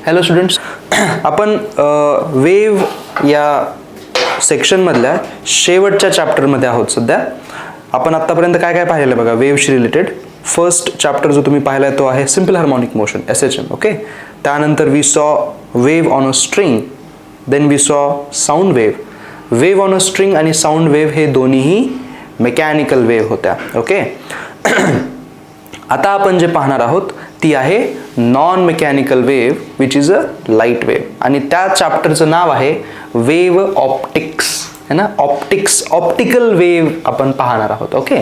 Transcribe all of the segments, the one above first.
Hello students, आपण wave या सेक्शनमधल्या शेवटच्या चॅप्टरमध्ये आहोत. सध्या आपण आत्तापर्यंत काय काय पाहिलेलं बघा वेव्हशी रिलेटेड. फर्स्ट चॅप्टर जो तुम्ही पाहिला तो आहे simple harmonic motion SHM. Okay, त्यानंतर we saw wave on a string, then we saw sound wave. Wave on a string आणि साऊंड वेव्ह हे दोन्हीही मेकॅनिकल वेव्ह होत्या. ओके, आता आपण जे पाहणार आहोत ती आहे non mechanical wave which is a light wave, आणि त्या चॅप्टरचं नाव आहे वेव्ह ऑप्टिक्स, है ना. ऑप्टिकल वेव्ह आपण पाहणार आहोत. ओके,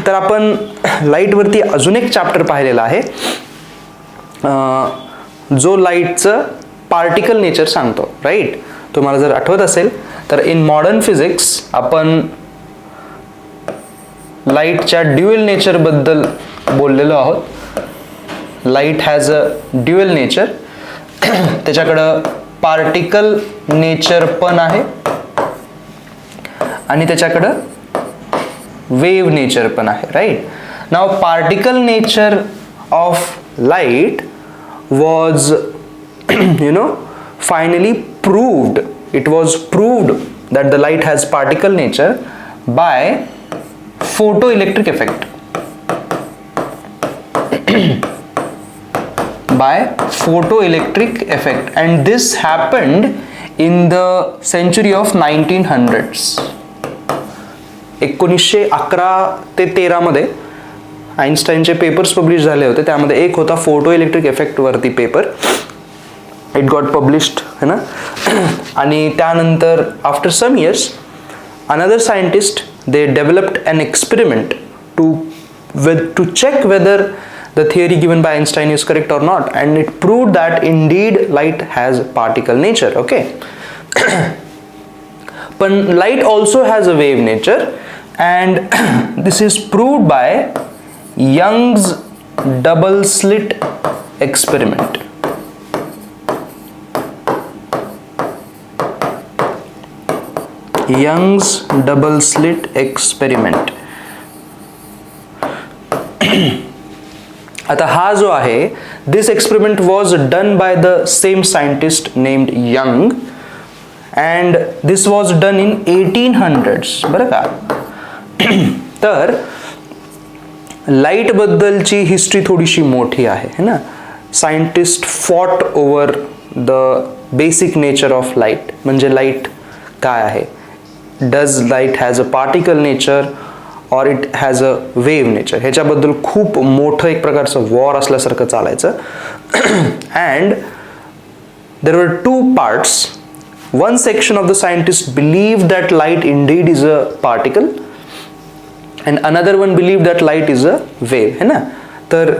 तर आपण लाईटवरती अजून एक चॅप्टर पाहिलेला आहे जो लाईटचं पार्टिकल नेचर सांगतो. राईट, तुम्हाला जर आठवत असेल तर इन मॉडर्न फिजिक्स आपण लाईटच्या ड्युअल नेचर बद्दल बोललेलो आहोत. Light has a dual nature, त्याच्याकडं पार्टिकल नेचर पण आहे आणि त्याच्याकडं वेव्ह नेचर पण आहे. Right, now particle nature of light was finally proved. It was proved that the light has particle nature by photoelectric effect. By photoelectric effect, and this happened in the century of 1900s. 1911 ते 13 मध्ये आइन्स्टाईनचे papers publish झाले होते. त्यामध्ये एक होता photo electric effect वरती paper. It got published, है ना. आणि त्यानंतर after some years another scientist they developed an experiment to check whether the theory given by Einstein is correct or not, and it proved that indeed light has particle nature. Okay, but light also has a wave nature, and this is proved by Young's double slit experiment. Young's double slit experiment. आता हा जो आहे, this experiment was done by the same scientist named Young, and this was done in 1800s. बरं का. तर light बद्दलची history थोडीशी मोठी आहे, है ना. Scientist fought over the basic nature of light, म्हणजे लाईट काय आहे. Does light has a particle nature और it has a wave nature, ह्याच्याबद्दल खूप मोठं एक प्रकारचं वॉर असल्यासारखं चालायचं. अँड देर वर two parts. One section of the scientist believe that light Indeed is a particle, and another one believed that light is a wave, है ना. तर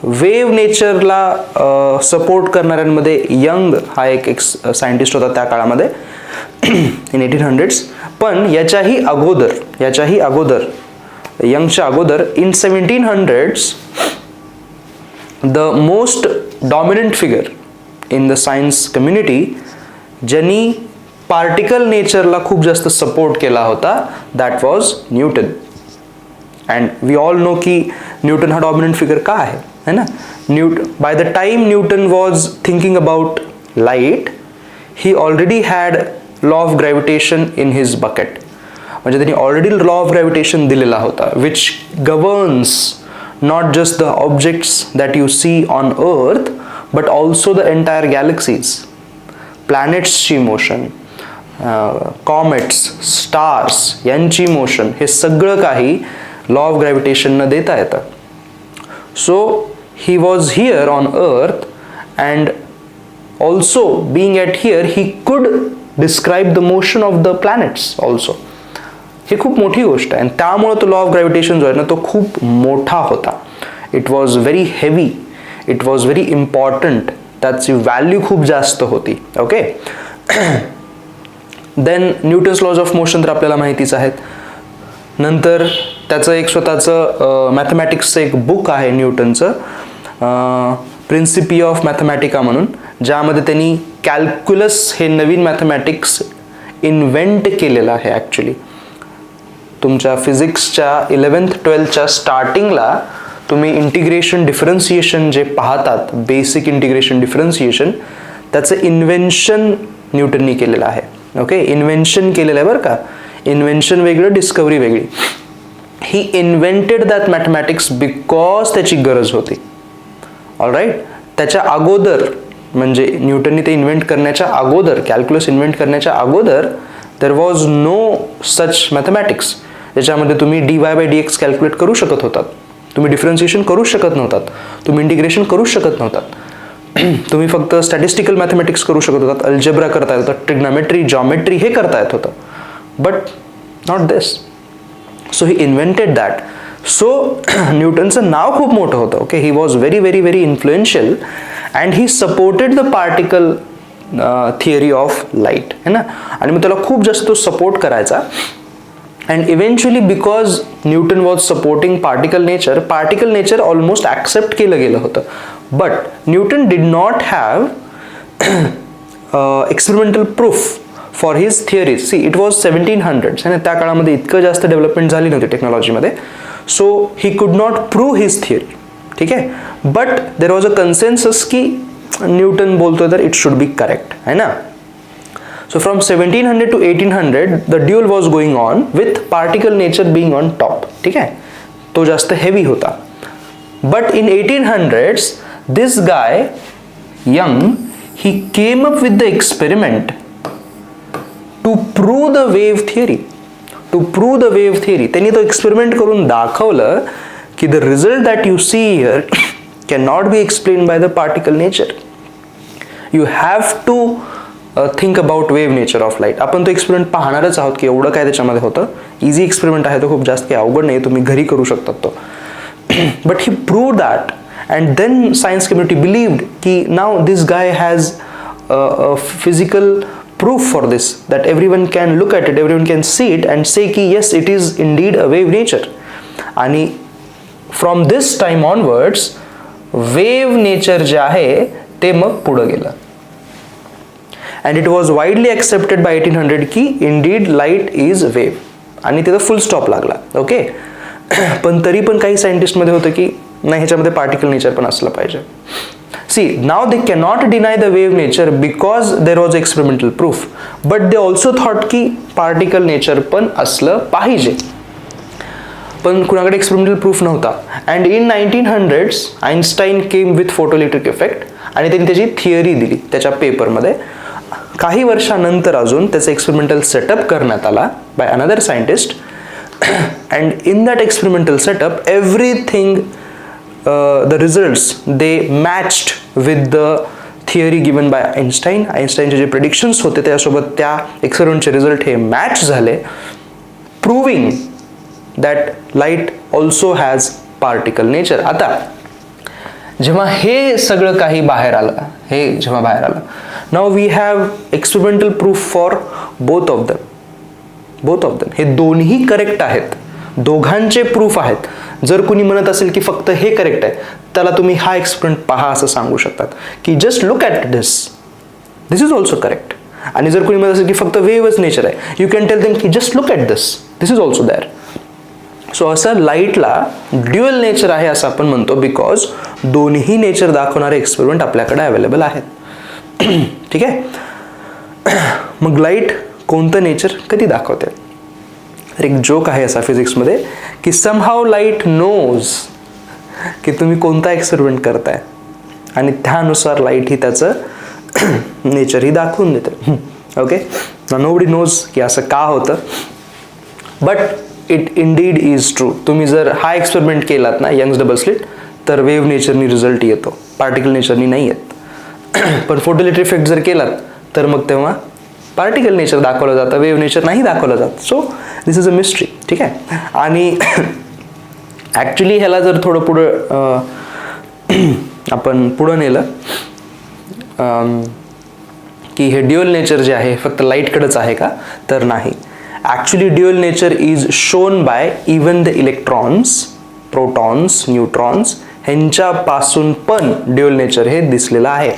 वेव्ह नेचरला सपोर्ट करणाऱ्यांमध्ये यंग हा एक सायंटिस्ट होता त्या काळामध्ये इन 1800s. पण याच्याही अगोदर यंगच्या अगोदर in 1700s the most dominant figure in the science community ज्यांनी पार्टिकल नेचरला खूप जास्त सपोर्ट केला होता that was Newton. And we all know की न्यूटन हा डॉमिनंट फिगर का आहे, है ना. By the time Newton was thinking about light, he already had law of gravitation in his bucket. म्हणजे त्यांनी ऑलरेडी लॉ ऑफ ग्रॅव्हिटेशन दिलेला होता which governs not just the objects that you see on earth but also the entire galaxies, प्लॅनेट्सची motion, comets, stars यांची motion, हे सगळं काही law of gravitation न देता येतं. So he was here on earth and also being at here he could describe the motion of the planets also. ही खूप मोठी गोष्ट आहे, आणि त्यामुळे तो लॉ ऑफ ग्रॅव्हिटेशन जो आहे ना तो खूप मोठा होता. It was very heavy, it was very important, त्याची व्हॅल्यू खूप जास्त होती. Okay, then Newton's laws of motion तर आपल्याला माहितीच आहेत. नंतर त्याचं एक स्वतःचं मॅथमॅटिक्सचं एक बुक आहे न्यूटनचं, प्रिन्सिपी ऑफ मॅथमॅटिका म्हणून, ज्यामध्ये त्यांनी कॅल्क्युलस हे नवीन मॅथमॅटिक्स इन्व्हेंट केलेलं आहे. ॲक्च्युली तुमच्या फिजिक्सच्या 11th 12thच्या स्टार्टिंगला तुम्ही इंटिग्रेशन डिफरन्सिएशन जे पाहतात, बेसिक इंटिग्रेशन डिफरन्सिएशन, त्याचं इन्व्हेन्शन न्यूटननी केलेलं आहे. ओके, इन्व्हेन्शन केलेलं आहे बरं का. इन्व्हेन्शन वेगळं, डिस्कवरी वेगळी. He invented that mathematics because त्याची गरज होती. All right. त्याच्या अगोदर म्हणजे न्यूटननी ते इन्व्हेंट करण्याच्या अगोदर, कॅल्क्युलस इन्व्हेंट करण्याच्या अगोदर there was no such mathematics ज्याच्यामध्ये तुम्ही dy/dx कॅल्क्युलेट करू शकत होतात, तुम्ही डिफरन्सिएशन करू शकत नव्हतात, तुम्ही इंटिग्रेशन करू शकत नव्हतात. तुम्ही फक्त स्टॅटिस्टिकल मॅथमॅटिक्स करू शकत होतात, अल्जेब्रा करता येत होतं, ट्रिग्नॉमेट्री, जॉमेट्री हे करता येत होतं, but not this. So he invented that. So न्यूटनचं नाव खूप मोठं होतं. Okay, he was very very very influential and he supported the particle theory of light, है ना. आणि मग त्याला खूप जास्त तो सपोर्ट करायचा. And eventually because Newton was supporting particle nature almost accept केलं गेलं होतं. But Newton did not have experimental proof for his theories. See, it was 1700s आणि त्या काळामध्ये इतकं जास्त डेव्हलपमेंट झाली नव्हती टेक्नॉलॉजीमध्ये. So he could not prove his theory. ठीक आहे. But there was a consensus की न्यूटन बोलतोय तर it should be correct, है ना. So from 1700 to 1800 the duel was going on with particle nature being on top. ठीक आहे, तो जास्त heavy होता. But in 1800s this guy Young, he came up with the experiment to prove the wave theory. To prove the wave theory. त्यांनी तो experiment करून दाखवलं की the result that you see here cannot be explained by the particle nature. You have to think about wave nature of light. आपण तो experiment पाहणारच आहोत की एवढं काय त्याच्यामध्ये होतं. इझी एक्सपेरिमेंट आहे तो, खूप जास्त काही अवघड नाही, तुम्ही घरी करू शकतात तो. But he prove that and then science community believed की now this guy has physical proof for this, that everyone can look at it, everyone can see it and say की yes it is indeed a wave nature. आणि from this time onwards wave nature जे आहे ते मग पुढं गेलं. And it was widely accepted by 1800 की indeed light is wave. आणि तिथं फुल स्टॉप लागला. ओके. पण तरी पण काही सायंटिस्ट मध्ये होतं की नाही, ह्याच्यामध्ये पार्टिकल नेचर पण असलं पाहिजे. See, now they cannot deny the wave nature because there was experimental proof, but they also thought की पार्टिकल नेचर पण असलं पाहिजे. पण कुणाकडे एक्सपेरिमेंटल प्रूफ नव्हता. And in 1900s Einstein came with photoelectric effect आणि त्यांनी त्याची थिअरी दिली त्याच्या पेपरमध्ये. काही वर्षानंतर अजून त्याचं एक्सपेरिमेंटल सेटअप करण्यात आला by another scientist. And in that experimental setup everything, the results they matched with the theory given by Einstein. आइन्स्टाईनचे जे प्रेडिक्शन्स होते त्यासोबत त्या एक्सपेरिमेंटचे रिझल्ट हे मॅच झाले, proving that light also has particle nature. आता जेव्हा हे सगळं काही बाहेर आलं, now we have experimental proof for both of them. हे दोन्ही करेक्ट आहेत, दोघांचे प्रूफ आहेत. जर कुणी म्हणत असेल की फक्त हे करेक्ट आहे, त्याला तुम्ही हा एक्सपेरिमेंट पहा असं सांगू शकतात की just look at this is also correct. आणि जर कुणी म्हणत असेल की फक्त वेव्हच नेचर आहे, यू कॅन टेल देम की just look at this is also there. So असं लाईटला ड्युअल नेचर आहे असं आपण म्हणतो बिकॉज दोन्ही नेचर दाखवणारे एक्सपेरिमेंट आपल्याकडे अवेलेबल आहेत. ठीक आहे. मग लाईट कोणतं नेचर कधी दाखवते? तर एक जोक आहे असा फिजिक्समध्ये की समहाव लाईट नोज की तुम्ही कोणता एक्सपेरिमेंट करताय आणि त्यानुसार लाईट ही त्याचं नेचर ही दाखवून देते. ओके. नोबडी नोज की असं का होतं, but it Indeed is true. तुम्ही जर हा एक्सपेरिमेंट केलात ना, यंग्स डबल स्लिट, तर वेव्ह नेचरनी रिझल्ट येतो, पार्टिकल नेचरनी नाही येत. पण फोटोइलेक्ट्रिक इफेक्ट जर केलात तर मग तेव्हा पार्टिकल नेचर दाखवलं जातं, वेव्ह नेचर नाही दाखवलं जात. So this is a mystery. ठीक आहे. आणि ॲक्च्युली ह्याला जर थोडं पुढं आपण पुढं नेलं की हे ड्युअल नेचर जे आहे फक्त लाईटकडेच आहे का, तर नाही. Actually dual nature is shown by even the electrons, protons, neutrons ह्यांच्यापासून पण ड्युअल नेचर हे दिसलेलं आहे.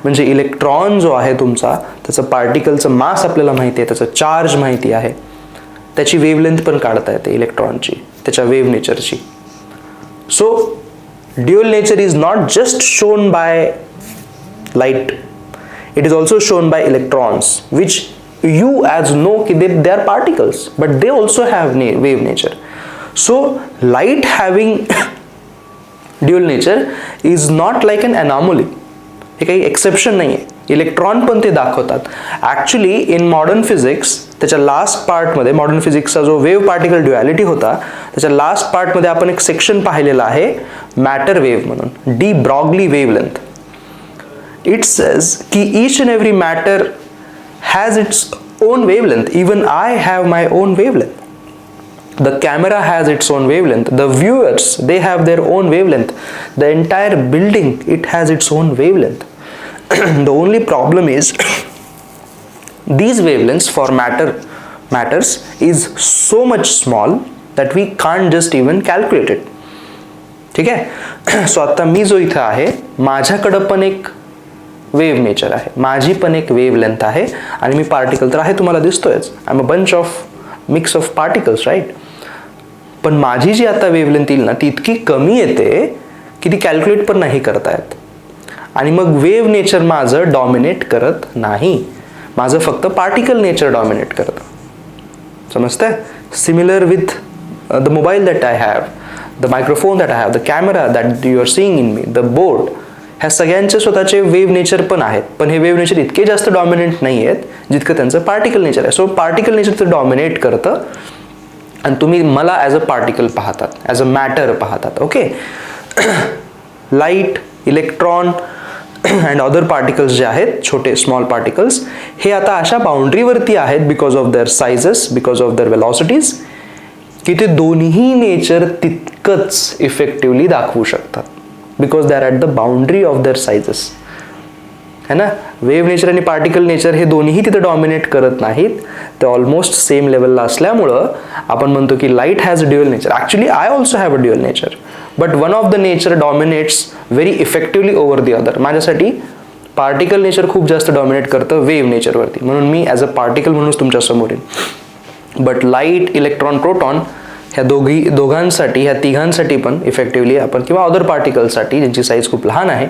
म्हणजे इलेक्ट्रॉन जो आहे तुमचा, त्याचं पार्टिकलचं मास आपल्याला माहिती आहे, त्याचं चार्ज माहिती आहे, त्याची वेव्हलेंथ पण काढता येते इलेक्ट्रॉनची, त्याच्या वेव्ह नेचरची. So dual nature is not just shown by light, it is also shown by electrons, which you as know they are particles, but they also have wave nature. So light having dual nature is not like an anomaly, हे काही exception नाही आहे. Electron पण ते दाखवतात. Actually in modern physics त्याच्या last पार्टमध्ये, modern फिजिक्सचा जो वेव्ह पार्टिकल ड्युॲलिटी होता त्याच्या लास्ट पार्टमध्ये आपण एक सेक्शन पाहिलेला आहे मॅटर वेव्ह म्हणून, de Broglie wavelength. It says की each and every matter has its own wavelength. Even I have my own wavelength. The camera has its own wavelength. The viewers, they have their own wavelength. The entire building, it has its own wavelength. The only problem is these wavelengths for matters is so much small that we can't just even calculate it. ठीक आहे. So आता मी जो इथं आहे माझ्याकडं पण एक wave nature आहे, माझी पण एक वेव्हलेंथ आहे आणि मी पार्टिकल तर आहे, तुम्हाला दिसतोयच. I am a bunch of mix of particles, right. पण माझी जी आता वेव्हलेंथ येईल ना ती इतकी कमी येते की ती कॅल्क्युलेट पण नाही करता येत. आणि मग वेव्ह नेचर माझं डॉमिनेट करत नाही, माझं फक्त पार्टिकल नेचर डॉमिनेट करतं. समजतंय? Similar with the mobile that I have, the microphone that I have, the camera that you are seeing in me, the board, ह्या सगळ्यांचे स्वतःचे वेव्ह नेचर पण आहेत. पण हे वेव्ह नेचर इतके जास्त डॉमिनेट नाही आहेत जितकं त्यांचं पार्टिकल नेचर आहे. सो पार्टिकल नेचर तर डॉमिनेट करतं आणि तुम्ही मला ॲज अ पार्टिकल पाहतात, ॲज अ मॅटर पाहतात. Okay. Light, electron and other particles जे आहेत, छोटे स्मॉल पार्टिकल्स, हे आता अशा बाउंड्रीवरती आहेत because of their sizes, because of their velocities, की ते दोन्ही नेचर तितकंच इफेक्टिव्हली दाखवू शकतात because they are at the boundary of their sizes. है ना. वेव्ह नेचर आणि पार्टिकल नेचर हे दोन्हीही तिथे डॉमिनेट करत नाहीत, ते ऑलमोस्ट सेम लेवलला असल्यामुळं आपण म्हणतो की light has a dual nature. Actually I also have a dual nature, but one of the nature dominates very effectively over the other. माझ्यासाठी पार्टिकल नेचर खूप जास्त डॉमिनेट करतं वेव्ह नेचरवरती, म्हणून मी ॲज अ पार्टिकल म्हणूनच तुमच्या समोर येईन. बट लाईट, इलेक्ट्रॉन, प्रोटॉन ह्या दोघांसाठी, ह्या तिघांसाठी पण इफेक्टिव्हली आपण, किंवा अदर पार्टिकलसाठी ज्यांची साईज खूप लहान आहे,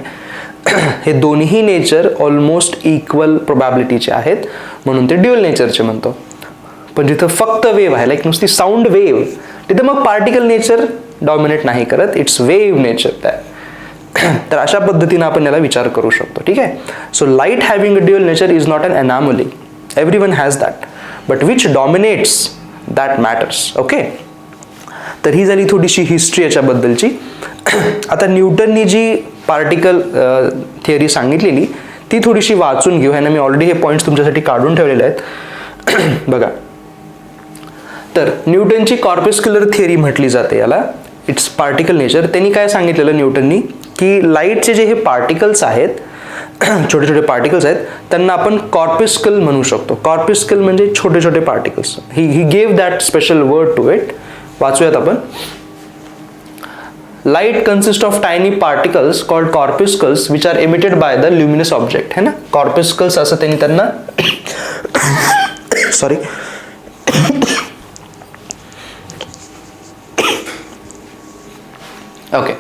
हे दोन्ही नेचर ऑलमोस्ट इक्वल प्रोबॅबिलिटीचे आहेत, म्हणून ते ड्युअल नेचरचे म्हणतो. पण जिथं फक्त वेव्ह आहे, लाईक नुसती साऊंड वेव्ह, तिथं मग पार्टिकल नेचर डॉमिनेट नाही करत, इट्स वेव्ह नेचर दॅट. तर अशा पद्धतीनं आपण याला विचार करू शकतो. ठीक आहे. So light having a dual nature is not an anomaly, everyone has that, but which dominates that matters. Okay. तर ही झाली थोडीशी हिस्ट्री याच्याबद्दलची. आता न्यूटननी जी पार्टिकल थिअरी सांगितलेली ती थोडीशी वाचून घेऊ. ह्यानं मी ऑलरेडी हे पॉईंट्स तुमच्यासाठी काढून ठेवलेले आहेत. बघा, तर न्यूटनची कॉर्पस्क्युलर थिअरी म्हटली जाते याला, इट्स पार्टिकल नेचर. त्यांनी काय सांगितलेलं न्यूटननी की लाईटचे जे हे पार्टिकल्स आहेत, छोटे छोटे पार्टिकल्स आहेत, त्यांना आपण कॉर्पस्कल म्हणू शकतो. कॉर्पस्कल म्हणजे छोटे छोटे particles. He gave that special word to it. वाचूयात आपण. Light consists of tiny particles called corpuscles which are emitted by the luminous object. है ना. Corpuscles असं त्यांनी त्यांना सॉरी ओके.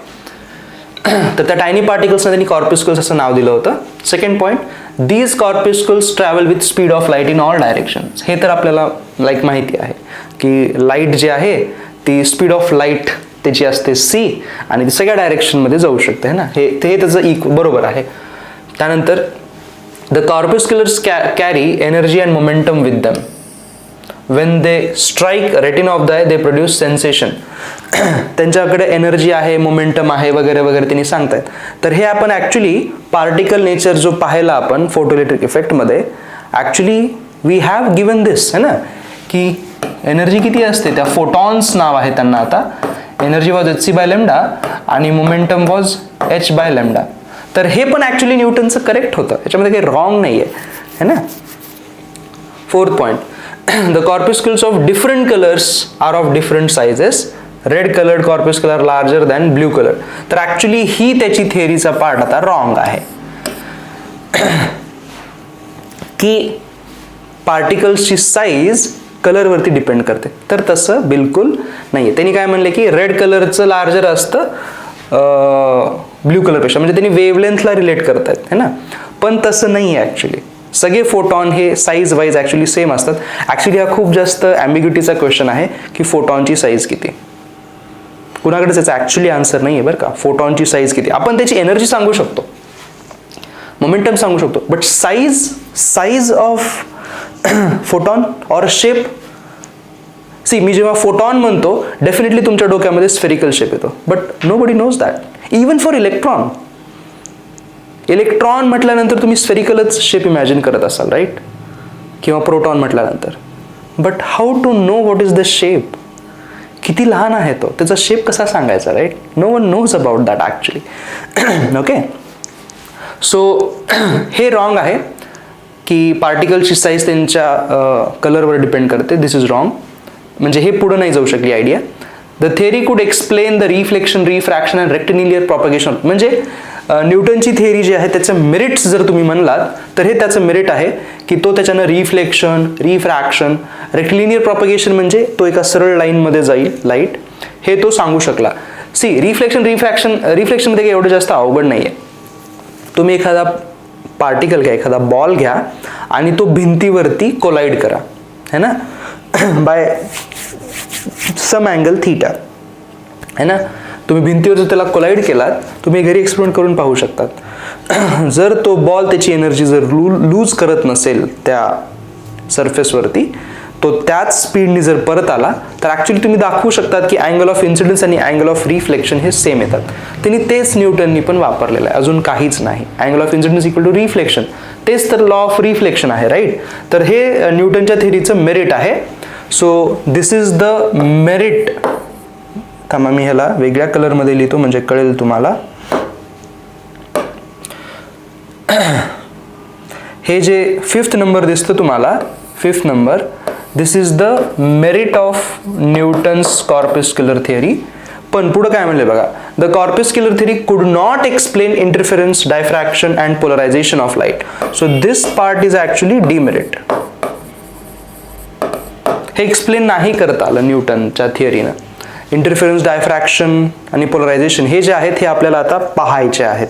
तर त्या टायनी पार्टिकल्सना त्यांनी कॉर्पस्कल्स असं नाव दिलं होतं. Second point, these corpuscles travel with speed of light in all directions. हे तर आपल्याला लाईक माहिती आहे की लाईट जी आहे ती स्पीड ऑफ लाईट त्याची असते c आणि ती सगळ्या डायरेक्शनमध्ये जाऊ शकते. है ना. हे त्याचं बरोबर आहे. त्यानंतर the corpusculars carry energy and momentum with them. When they strike retina of the eye they produce sensation. त्यांच्याकडे एनर्जी आहे, मोमेंटम आहे वगैरे वगैरे त्यांनी सांगतायत. तर हे आपण ॲक्च्युली पार्टिकल नेचर जो पाहिला आपण फोटोइलेक्ट्रिक इफेक्टमध्ये, actually we have given this. है ना, की एनर्जी किती असते, त्या फोटॉन्स नाव आहे त्यांना आता. Energy was hc by lambda and momentum was h by lambda. तर हे पण ॲक्च्युली न्यूटनचं करेक्ट होतं, याच्यामध्ये काही रॉंग नाही आहे. है ना. Fourth point, the corpuscles of different colours are of different sizes. Red coloured corpuscle are larger than blue colour. तर ॲक्च्युली ही त्याची थिअरीचा पार्ट आता रॉंग आहे की पार्टिकल्सची साईज कलरवरती डिपेंड करते. तर तसं बिलकुल नाही आहे. त्यांनी काय म्हणले की रेड कलरचं लार्जर असतं ब्ल्यू कलरपेक्षा, म्हणजे त्यांनी वेवलेंथला रिलेट करतायत है ना. पण तसं नाही आहे ॲक्च्युली. सगळे फोटॉन हे साईज वाईज ॲक्च्युली सेम असतात. ॲक्च्युली हा खूप जास्त ॲम्बिग्युटीचा क्वेश्चन आहे की फोटॉनची साईज किती. कुणाकडेच याचा ॲक्च्युली आन्सर नाही आहे बरं का. फोटॉनची साईज किती, आपण त्याची एनर्जी सांगू शकतो, मोमेंटम सांगू शकतो, but size of photon or shape. See, मी जेव्हा फोटॉन म्हणतो डेफिनेटली तुमच्या डोक्यामध्ये स्फेरिकल शेप येतो, but nobody knows that. Even for electron म्हटल्यानंतर तुम्ही स्फेरिकलच शेप इमॅजिन करत असाल राईट, किंवा प्रोटॉन म्हटल्यानंतर. But how to know what is the shape. किती लहान आहे तो, त्याचा शेप कसा सांगायचा right. No one knows about that actually. Okay, so हे रॉंग आहे की पार्टिकलची साईज त्यांच्या कलरवर डिपेंड करते. This is wrong. म्हणजे हे पुढे नाही जाऊ शकली idea. The theory could explain the reflection, refraction and rectilinear propagation. म्हणजे न्यूटनची थेअरी जी आहे त्याचं मेरिट्स जर तुम्ही म्हणलात तर हे त्याचं मेरिट आहे की तो त्याच्यानं रिफ्लेक्शन, रिफ्रॅक्शन, रेक्टिलिनियर प्रॉपगेशन म्हणजे तो एका सरळ लाईनमध्ये जाईल लाईट, हे तो सांगू शकला. सी, रिफ्लेक्शनमध्ये काही एवढं जास्त अवघड नाही आहे. तुम्ही एखादा पार्टिकल घ्या, एखादा बॉल घ्या आणि तो भिंतीवरती कोलाइड करा है ना, बाय सम अँगल थीटा है ना. तुम्ही भिंतीवर जर त्याला कोलाइड केलात, तुम्ही घरी एक्सपेरिमेंट करून पाहू शकतात. जर तो बॉल त्याची एनर्जी जर लूज करत नसेल त्या सरफेसवरती, तो त्याच स्पीडनी जर परत आला तर ॲक्च्युली तुम्ही दाखवू शकतात की अँगल ऑफ इन्सिडन्स आणि अँगल ऑफ रिफ्लेक्शन हे सेम येतात. त्यांनी तेच न्यूटननी पण वापरलेलं आहे, अजून काहीच नाही. Angle of incidence equal to reflection, तेच तर लॉ ऑफ रिफ्लेक्शन आहे राईट. तर हे न्यूटनच्या थेअरीचं मेरिट आहे. So this is the merit. थांबा, मी ह्याला वेगळ्या कलरमध्ये लिहितो म्हणजे कळेल तुम्हाला. हे जे 5th नंबर दिसतं तुम्हाला, 5th number, this is the merit of Newton's corpuscular theory. पण पुढं काय म्हणले बघा, the corpuscular theory could not explain interference, diffraction and polarisation of light. So this part is actually demerit. हे एक्सप्लेन नाही करता आलं न्यूटनच्या थिअरीनं. इंटरफेरन्स, डायफ्रॅक्शन आणि पोलरायझेशन हे जे आहेत हे आपल्याला आता पाहायचे आहेत.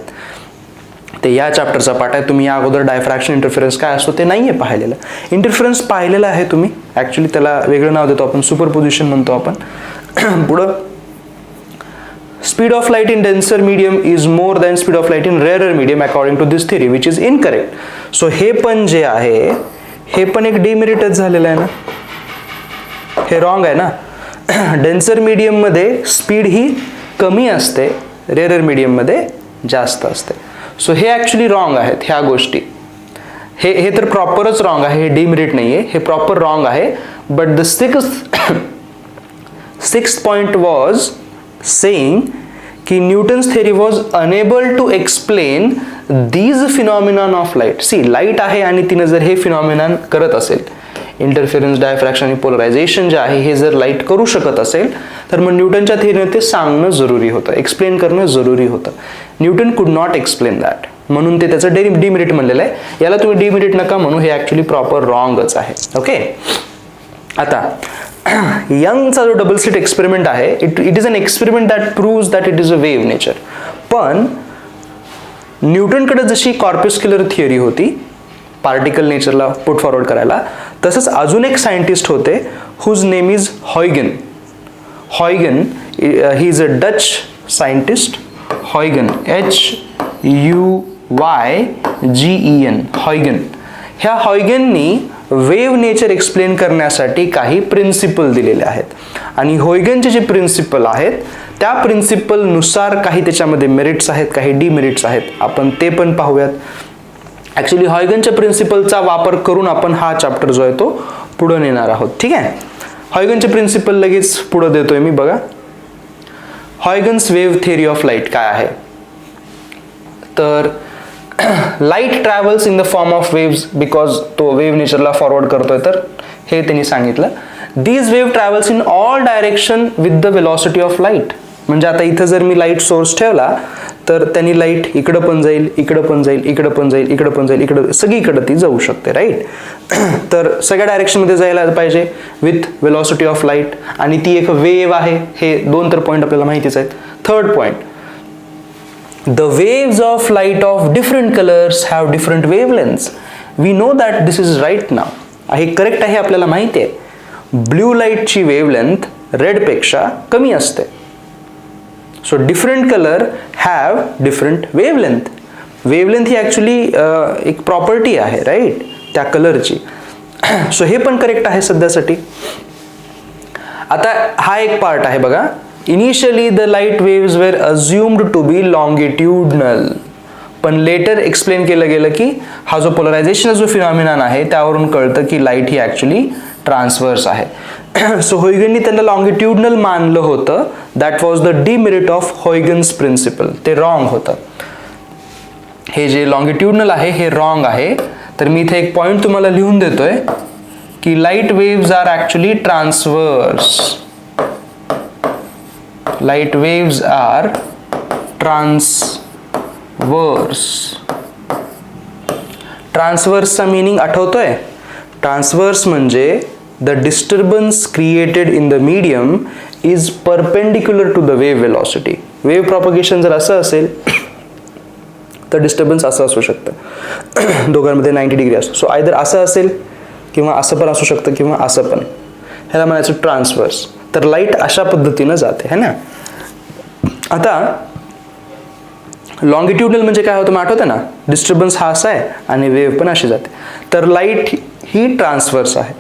ते या चॅप्टरचा पार्ट आहे. तुम्ही या अगोदर डायफ्रॅक्शन, इंटरफेरन्स काय असतो ते नाही आहे पाहिलेलं. इंटरफेरन्स पाहिलेलं आहे तुम्ही, ॲक्च्युली त्याला वेगळं नाव देतो आपण, सुपरपोजिशन म्हणतो आपण. पुढं, speed of light in denser medium is more than speed of light in rarer medium according to this theory which is incorrect. So हे पण जे आहे हे पण एक डिमेरिटच झालेलं आहे ना, हे रॉंग आहे ना. डेन्सर मीडियममध्ये स्पीड ही कमी असते, रेअरर मीडियममध्ये जास्त असते. सो हे ॲक्च्युली रॉंग आहेत ह्या गोष्टी. हे तर प्रॉपरच रॉंग आहे, हे डिमेरिट नाही आहे, हे प्रॉपर रॉंग आहे. But the sixth point was saying की Newton's theory was unable to explain these phenomenon of light. See, light आहे आणि तिनं जर हे फिनॉमिनॉन करत असेल, इंटरफेरन्स, डायफ्रॅक्शन आणि पोलरायझेशन जे आहे हे जर लाईट करू शकत असेल तर मग न्यूटनच्या थिअरीने ते सांगणं जरुरी होतं, एक्सप्लेन करणं जरुरी होतं. न्यूटन कुड नॉट एक्सप्लेन दॅट, म्हणून ते त्याचं डिमेरिट म्हणलेलं आहे. याला तुम्ही डिमेरिट नका म्हणू, हे ॲक्च्युली प्रॉपर रॉंगच आहे. ओके, आता यंगचा जो डबल स्लिट एक्सपेरिमेंट आहे, it is an experiment that proves that it is a wave nature. पण न्यूटनकडे जशी कॉर्पस्क्युलर थिअरी होती पार्टिकल नेचरला पुट फॉरवर्ड करायला, तसंच अजून एक सायंटिस्ट होते whose name is Huygen. He is a Dutch scientist. Huygen, HUYGEN, Huygen. ह्या हॉयगननी वेव्ह नेचर एक्सप्लेन करण्यासाठी काही प्रिन्सिपल दिलेले आहेत आणि हॉयगनचे जे प्रिन्सिपल आहेत त्या प्रिन्सिपलनुसार काही त्याच्यामध्ये मेरिट्स आहेत, काही डिमेरिट्स आहेत. आपण ते पण पाहूयात. ॲक्च्युली हॉयगनच्या प्रिन्सिपलचा वापर करून आपण हा चॅप्टर जो आहे तो पुढे नेणार आहोत. ठीक आहे, हॉयगनचे प्रिन्सिपल लगेच पुढे देतोय मी. बघा, हॉयगन्स वेव्ह थिअरी ऑफ लाईट काय आहे तर light travels in the form of waves because तो वेव्ह नेचरला फॉरवर्ड करतोय, तर हे त्यांनी सांगितलं. These wave travels in all direction with the velocity of light. म्हणजे आता इथं जर मी लाईट सोर्स ठेवला तर त्यांनी लाईट इकडं पण जाईल, इकडं पण जाईल, इकडं पण जाईल, इकडं पण जाईल, इकडं सगळीकडं ती जाऊ शकते राईट. तर सगळ्या डायरेक्शनमध्ये जायला पाहिजे विथ वेलॉसिटी ऑफ लाईट, आणि ती एक वेव्ह आहे. हे दोन तर पॉईंट आपल्याला माहितीच आहेत. Third point, the waves of light of different colors have different wavelengths. We know that this is right now. हे करेक्ट आहे, आपल्याला माहिती आहे. ब्ल्यू लाईटची वेवलेंथ रेड पेक्षा कमी असते. So different colour have different wavelength. Wavelength he actually एक प्रॉपर्टी आहे राईट त्या कलरची. सो हे पण करेक्ट आहे सध्यासाठी. आता हा एक पार्ट आहे बघा. Initially the light waves were assumed to be longitudinal, पण लेटर एक्सप्लेन केलं गेलं की हा जो पोलरायझेशन जो फिनॉमिनन आहे त्यावरून कळतं की लाईट ही ॲक्च्युली ट्रान्सव्हर्स आहे. सो होयगननी त्याला लॉंगिट्यूडनल मानलं होतं. That was the demerit of Huygens principle. ते रॉंग होतं. हे जे लॉंगिट्यूडनल आहे हे रॉंग आहे. तर मी इथे एक पॉइंट तुम्हाला लिहून देतोय की light waves are actually transverse. Light waves are transverse. ट्रान्सव्हर्सचा मीनिंग आठवतोय? ट्रान्सव्हर्स म्हणजे the disturbance created in the medium is perpendicular to the wave velocity. Wave propagation जर असं असेल तर डिस्टर्बन्स असं असू शकतं. दोघांमध्ये 90 डिग्री असतो. सो आयदर असं असेल किंवा असं पण असू शकतं किंवा असं पण. ह्याला म्हणायचं ट्रान्सव्हर्स. तर लाईट अशा पद्धतीनं जाते है ना. आता लॉंगिट्यूडनल म्हणजे काय होतं मग आठवतं ना. डिस्टर्बन्स हा असा आहे आणि वेव्ह पण अशी जाते. तर लाईट ही ट्रान्सव्हर्स आहे.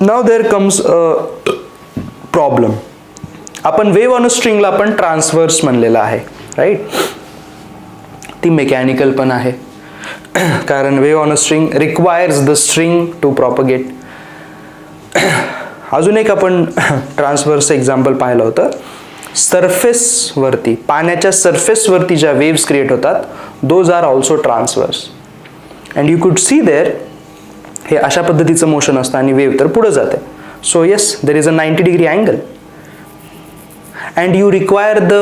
नाव देअर कम्स अ प्रॉब्लेम. आपण वेव्ह ऑन अ स्ट्रिंगला पण ट्रान्सव्हर्स म्हणलेला आहे राईट. ती मेकॅनिकल पण आहे कारण wave on a string requires the string to propagate. अजून एक आपण ट्रान्सव्हर्स एक्झाम्पल पाहिलं होतं. सरफेसवरती पाण्याच्या सरफेसवरती ज्या वेव्स क्रिएट होतात those are also transverse. And you could see there हे अशा पद्धतीचं मोशन असतं आणि वेव्ह तर पुढे जाते. So yes there is a 90 degree angle and you require the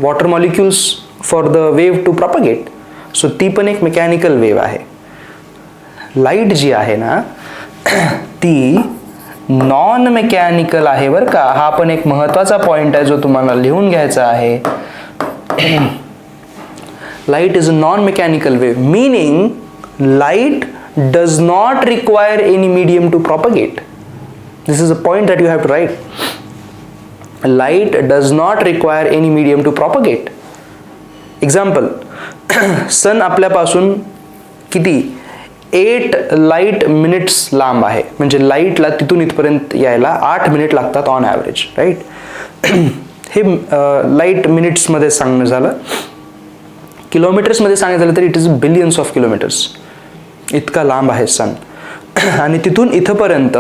water molecules for the wave to propagate. So ती पण एक मेकॅनिकल वेव्ह आहे. लाईट जी आहे ना ती नॉन मेकॅनिकल आहे बरं का. हा पण एक महत्वाचा पॉइंट आहे जो तुम्हाला लिहून घ्यायचा आहे. Light is a non mechanical wave meaning light does not require any medium to propagate. This is a point that you have to write. Light does not require any medium to propagate. Example, sun आपल्यापासून किती 8 light minutes लांब आहे. म्हणजे लाईटला तिथून इथपर्यंत यायला 8 minute लागतात on average right. हे लाईट मिनिट्समध्ये सांगणं झालं. किलोमीटर्समध्ये सांगायचं झालं तर it is billions of kilometres. इतका लांब आहे सन. आणि तिथून इथपर्यंत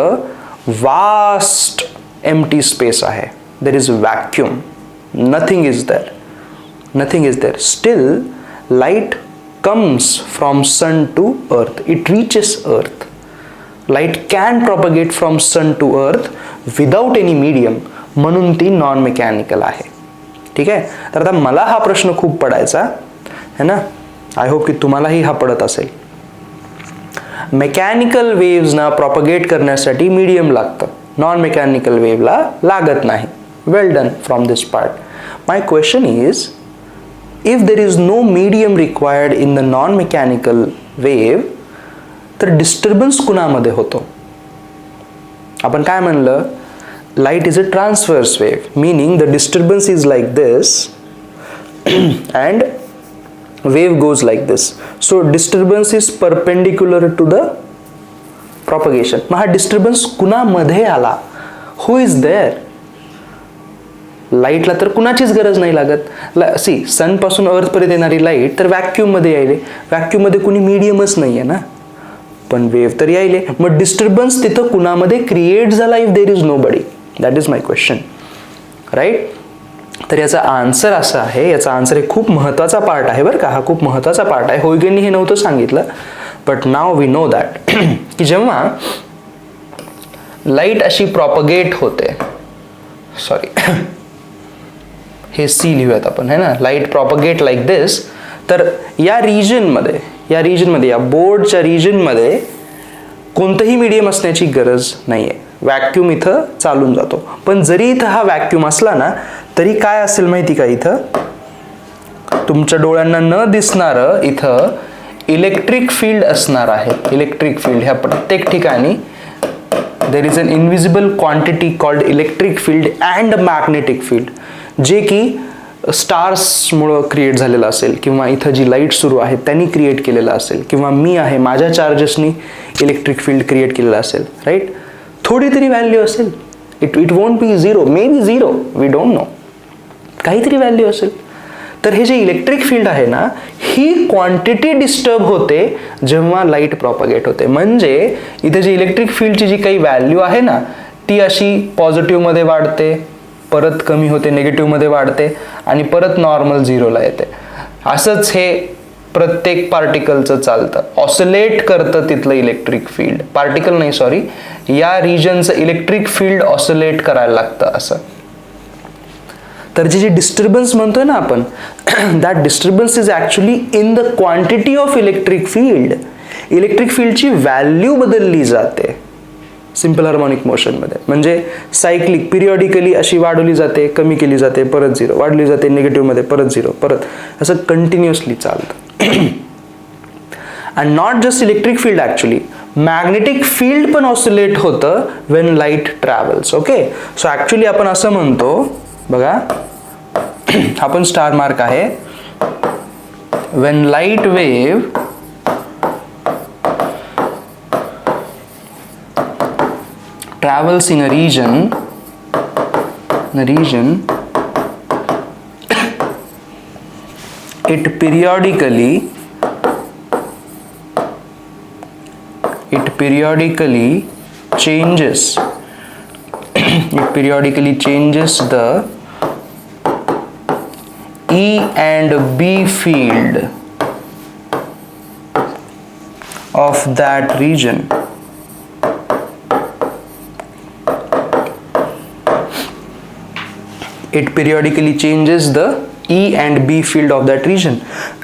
वास्ट एम्प्टी स्पेस आहे. There is vacuum. Nothing is there. Nothing is there. Still light comes from sun to earth. It reaches earth. Light can propagate from sun to earth without any medium. म्हणून ती non mechanical आहे. ठीक आहे. तर आता मला हा प्रश्न खूप पडायचा है ना. आय होप की तुम्हालाही हा पडत असेल. मेकॅनिकल वेव्सना प्रॉपगेट करण्यासाठी मीडियम लागतं. नॉन मेकॅनिकल वेव्हला लागत नाही. Well done from this part. My question is, if there is no medium required in the non-mechanical wave, तर डिस्टर्बन्स कुणामध्ये होतो? आपण काय म्हणलं? Light is a transverse wave meaning the disturbance is like this and wave goes like this. So disturbance is perpendicular to the propagation. मग हा disturbance कुणामध्ये आला? हु is there? लाईटला तर कुणाचीच गरज नाही लागत. सी सनपासून अर्थपर्यंत येणारी लाईट तर व्हॅक्यूममध्ये यायले. व्हॅक्यूममध्ये कुणी मीडियमच नाही आहे ना. पण वेव्ह तर यायले. मग डिस्टर्बन्स तिथं कुणामध्ये क्रिएट झाला if there is nobody? That is my question right. तर याचा आन्सर असा आहे. याचा आन्सर हे खूप महत्त्वाचा पार्ट आहे बरं का. हा खूप महत्त्वाचा पार्ट आहे. होयगननी हे नव्हतं सांगितलं but now we know that की जेव्हा लाईट अशी प्रॉपगेट होते, सॉरी हे सी लिहूयात आपण है ना. लाईट प्रॉपगेट लाईक दिस. तर या रिजनमध्ये या बोर्डच्या रिजनमध्ये कोणतंही मीडियम असण्याची गरज नाही आहे. व्हॅक्यूम इथं चालून जातो. पण जरी इथं हा व्हॅक्यूम असला ना तरी काय असेल माहिती का? इथं तुमच्या डोळ्यांना न दिसणारं इथं इलेक्ट्रिक फील्ड असणार आहे. इलेक्ट्रिक फील्ड ह्या प्रत्येक ठिकाणी there is an invisible quantity called electric field and magnetic field, जे की स्टार्समुळं क्रिएट झालेलं असेल, किंवा इथं जी लाईट सुरू आहे त्यांनी क्रिएट केलेलं असेल, किंवा मी आहे माझ्या चार्जेसनी इलेक्ट्रिक फील्ड क्रिएट केलेलं असेल. राईट, थोडी तरी व्हॅल्यू असेल. It won't be zero, may be zero, we don't know, काहीतरी व्हॅल्यू असेल. तर हे जे इलेक्ट्रिक फील्ड आहे ना, ही क्वांटिटी डिस्टर्ब होते जेव्हा लाईट प्रॉपगेट होते. म्हणजे इथे जी इलेक्ट्रिक फील्डची जी काही व्हॅल्यू आहे ना, ती अशी पॉझिटिव्हमध्ये वाढते, परत कमी होते, निगेटिव्हमध्ये वाढते, आणि परत नॉर्मल झिरोला येते. असंच हे प्रत्येक पार्टिकलचं चालतं. ऑसिलेट करतं तिथलं इलेक्ट्रिक फील्ड, पार्टिकल नाही सॉरी, या रिजनचं इलेक्ट्रिक फील्ड ऑसिलेट करायला लागतं असं. तर जी डिस्टर्बन्स म्हणतोय ना आपण, that disturbance is actually in the quantity of electric field. Electric फील्डची व्हॅल्यू बदलली जाते सिंपल हार्मोनिक मोशनमध्ये. म्हणजे सायक्लिक पिरियॉडिकली अशी वाढवली जाते, कमी केली जाते, परत झिरो, वाढली जाते निगेटिव्हमध्ये, परत झिरो, परत, असं कंटिन्युअसली चालतं. And not just electric field, actually magnetic field पण ऑसिलेट होतं Wien light travels. Okay, so actually आपण असं म्हणतो बघा, आपण स्टार मार्क आहे, Wien light wave travels in a region it periodically changes the E and B field of that region. It periodically changes the E and B field of that region.